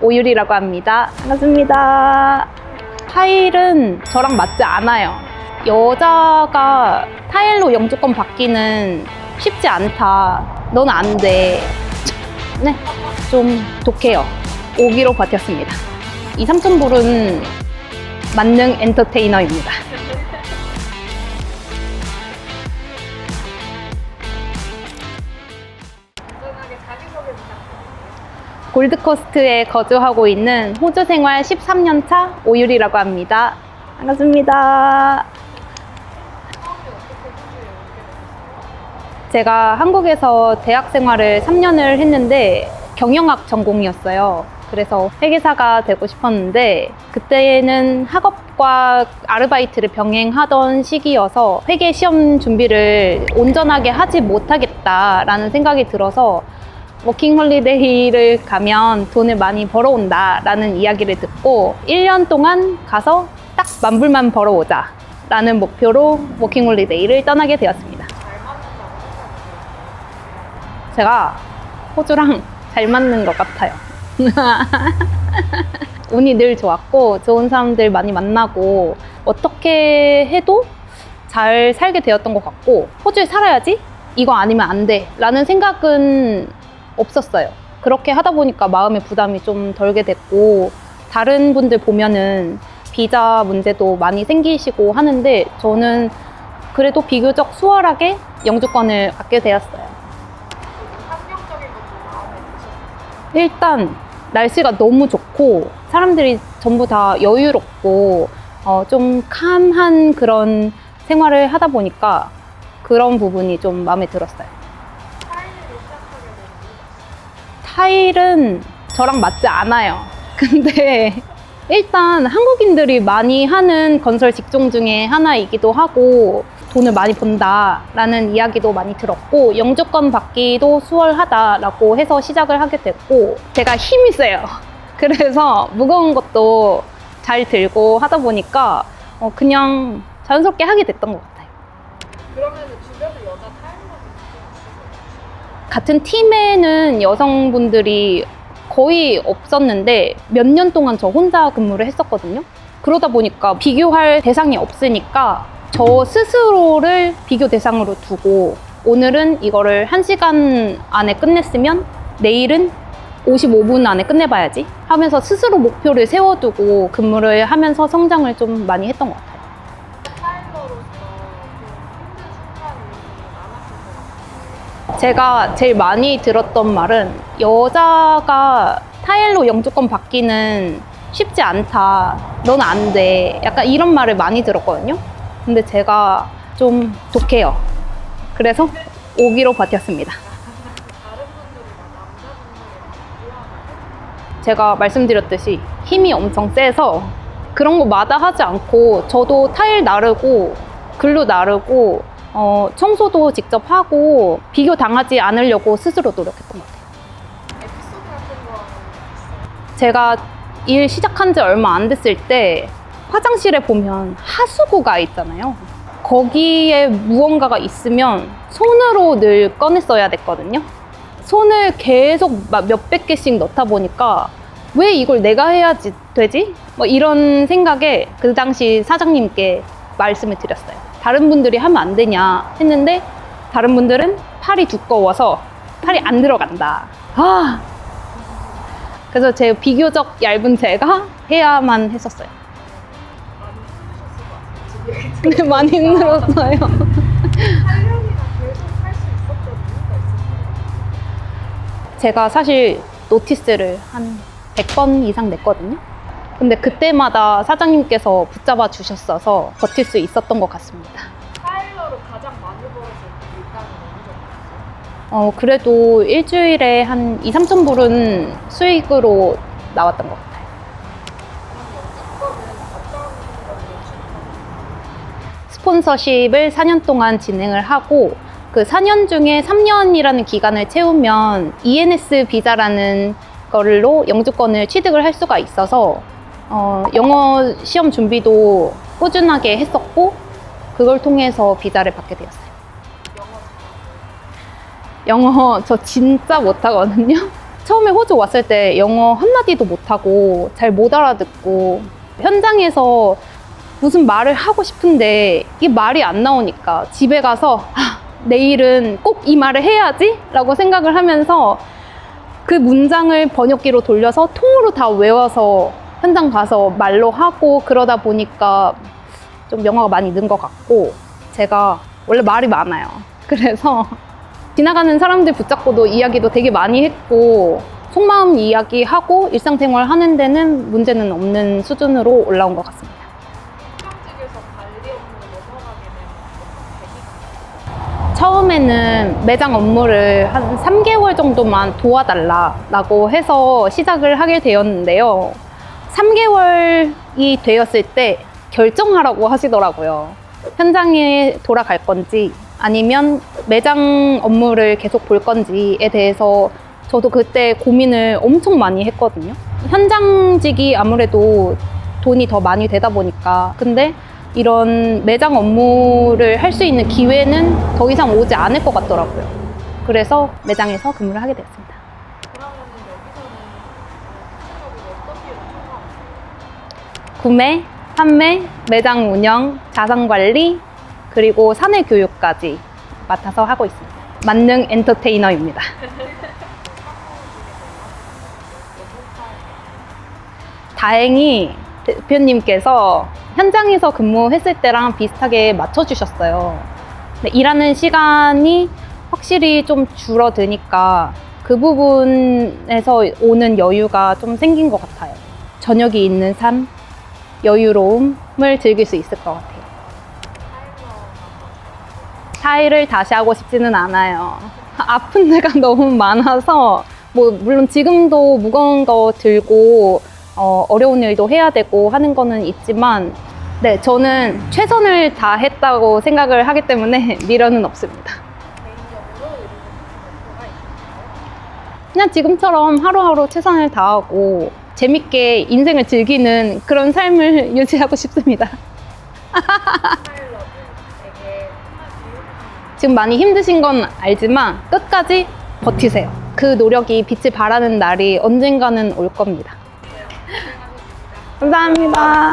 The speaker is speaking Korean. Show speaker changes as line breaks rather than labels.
오유리라고 합니다. 반갑습니다. 타일은 저랑 맞지 않아요. 여자가 타일로 영주권 받기는 쉽지 않다. 넌 안 돼. 네, 좀 독해요. 오기로 버텼습니다. 2, 3천 불은 만능 엔터테이너입니다. 골드코스트에 거주하고 있는 호주 생활 13년차 오유리라고 합니다. 반갑습니다. 제가 한국에서 대학 생활을 3년을 했는데 경영학 전공이었어요. 그래서 회계사가 되고 싶었는데 그때는 학업과 아르바이트를 병행하던 시기여서 회계 시험 준비를 온전하게 하지 못하겠다라는 생각이 들어서 워킹홀리데이를 가면 돈을 많이 벌어온다 라는 이야기를 듣고 1년 동안 가서 딱 10,000불만 벌어오자 라는 목표로 워킹홀리데이를 떠나게 되었습니다. 제가 호주랑 잘 맞는 것 같아요. 운이 늘 좋았고 좋은 사람들 많이 만나고 어떻게 해도 잘 살게 되었던 것 같고 호주에 살아야지? 이거 아니면 안 돼 라는 생각은 없었어요. 그렇게 하다 보니까 마음의 부담이 좀 덜게 됐고 다른 분들 보면은 비자 문제도 많이 생기시고 하는데 저는 그래도 비교적 수월하게 영주권을 갖게 되었어요.
환경적인 것도 마음에 드셨어요?
일단 날씨가 너무 좋고 사람들이 전부 다 여유롭고 좀 캄한 그런 생활을 하다 보니까 그런 부분이 좀 마음에 들었어요.
타일을 시작하게 된 이유가
타일은 저랑 맞지 않아요. 근데 일단 한국인들이 많이 하는 건설 직종 중에 하나이기도 하고 돈을 많이 번다라는 이야기도 많이 들었고 영주권 받기도 수월하다라고 해서 시작을 하게 됐고 제가 힘이 세요. 그래서 무거운 것도 잘 들고 하다 보니까 그냥 자연스럽게 하게 됐던 것 같아요.
그러면 주변에 여자 타일러분이 있어요?
같은 팀에는 여성분들이 거의 없었는데 몇 년 동안 저 혼자 근무를 했었거든요. 그러다 보니까 비교할 대상이 없으니까 저 스스로를 비교 대상으로 두고 오늘은 이거를 1시간 안에 끝냈으면 내일은 55분 안에 끝내봐야지 하면서 스스로 목표를 세워두고 근무를 하면서 성장을 좀 많이 했던 것 같아요.
타일러로서 좀 힘든 순간이 많았을 것 같아요.
제가 제일 많이 들었던 말은 여자가 타일로 영주권 받기는 쉽지 않다. 넌 안 돼. 약간 이런 말을 많이 들었거든요. 근데 제가 좀 독해요. 그래서 오기로 버텼습니다.
다른 분들이 막 남자분들이 좋아하나요?
제가 말씀드렸듯이 힘이 엄청 세서 그런 거 마다하지 않고 저도 타일 나르고 글루 나르고 청소도 직접 하고 비교 당하지 않으려고 스스로 노력했던 것 같아요.
에피소드 같은 거 있어요?
제가 일 시작한 지 얼마 안 됐을 때 화장실에 보면 하수구가 있잖아요. 거기에 무언가가 있으면 손으로 늘 꺼냈어야 됐거든요. 손을 계속 막 몇백 개씩 넣다 보니까 왜 이걸 내가 해야지 되지? 뭐 이런 생각에 그 당시 사장님께 말씀을 드렸어요. 다른 분들이 하면 안 되냐 했는데 다른 분들은 팔이 두꺼워서 팔이 안 들어간다. 그래서 제 비교적 얇은 제가 해야만 했었어요.
많이 힘드셨을 것 같아요. 지금
근데 많이 힘들었어요.
타일러이나 계속 할 수 있었던 이유가 있었어요?
제가 사실 노티스를 한 100번 이상 냈거든요. 근데 그때마다 사장님께서 붙잡아 주셨어서 버틸 수 있었던 것 같습니다.
타일러로 가장 많이 벌었을 때 일단은 어느 정도 있어요?
그래도 일주일에 한 2, 3천 불은 수익으로 나왔던 것 같아요. 스폰서십을 4년 동안 진행을 하고 그 4년 중에 3년이라는 기간을 채우면 ENS 비자라는 걸로 영주권을 취득을 할 수가 있어서 영어 시험 준비도 꾸준하게 했었고 그걸 통해서 비자를 받게 되었어요. 영어 저 진짜 못하거든요. 처음에 호주 왔을 때 영어 한마디도 못하고 잘 못 알아듣고 현장에서 무슨 말을 하고 싶은데 이게 말이 안 나오니까 집에 가서 내일은 꼭 이 말을 해야지 라고 생각을 하면서 그 문장을 번역기로 돌려서 통으로 다 외워서 현장 가서 말로 하고 그러다 보니까 좀 영어가 많이 는 것 같고 제가 원래 말이 많아요. 그래서 지나가는 사람들 붙잡고도 이야기도 되게 많이 했고 속마음 이야기하고 일상생활 하는 데는 문제는 없는 수준으로 올라온 것 같습니다.
현장직에서 관리 업무로 넘어가게 된 계기가
처음에는 매장 업무를 한 3개월 정도만 도와달라고 해서 시작을 하게 되었는데요. 3개월이 되었을 때 결정하라고 하시더라고요. 현장에 돌아갈 건지 아니면 매장 업무를 계속 볼 건지에 대해서 저도 그때 고민을 엄청 많이 했거든요. 현장직이 아무래도 돈이 더 많이 되다 보니까 근데 이런 매장 업무를 할 수 있는 기회는 더 이상 오지 않을 것 같더라고요. 그래서 매장에서 근무를 하게 되었습니다.
그러면은 여기서는 구체적으로 어떤 일을 총괄하세요?
구매, 판매, 매장 운영, 자산 관리, 그리고 사내 교육까지 맡아서 하고 있습니다. 만능 엔터테이너입니다. 다행히 대표님께서 현장에서 근무했을 때랑 비슷하게 맞춰주셨어요. 근데 일하는 시간이 확실히 좀 줄어드니까 그 부분에서 오는 여유가 좀 생긴 것 같아요. 저녁이 있는 삶, 여유로움을 즐길 수 있을 것 같아요. 타일을 다시 하고 싶지는 않아요. 아픈 데가 너무 많아서 물론 지금도 무거운 거 들고 어려운 일도 해야 되고 하는 거는 있지만 네, 저는 최선을 다했다고 생각을 하기 때문에 미련은 없습니다.
개인적으로 이루는 목표가 있나요?
그냥 지금처럼 하루하루 최선을 다하고 재밌게 인생을 즐기는 그런 삶을 유지하고 싶습니다.
파일럿에게 한마디
지금 많이 힘드신 건 알지만 끝까지 버티세요. 그 노력이 빛을 발하는 날이 언젠가는 올 겁니다. 감사합니다.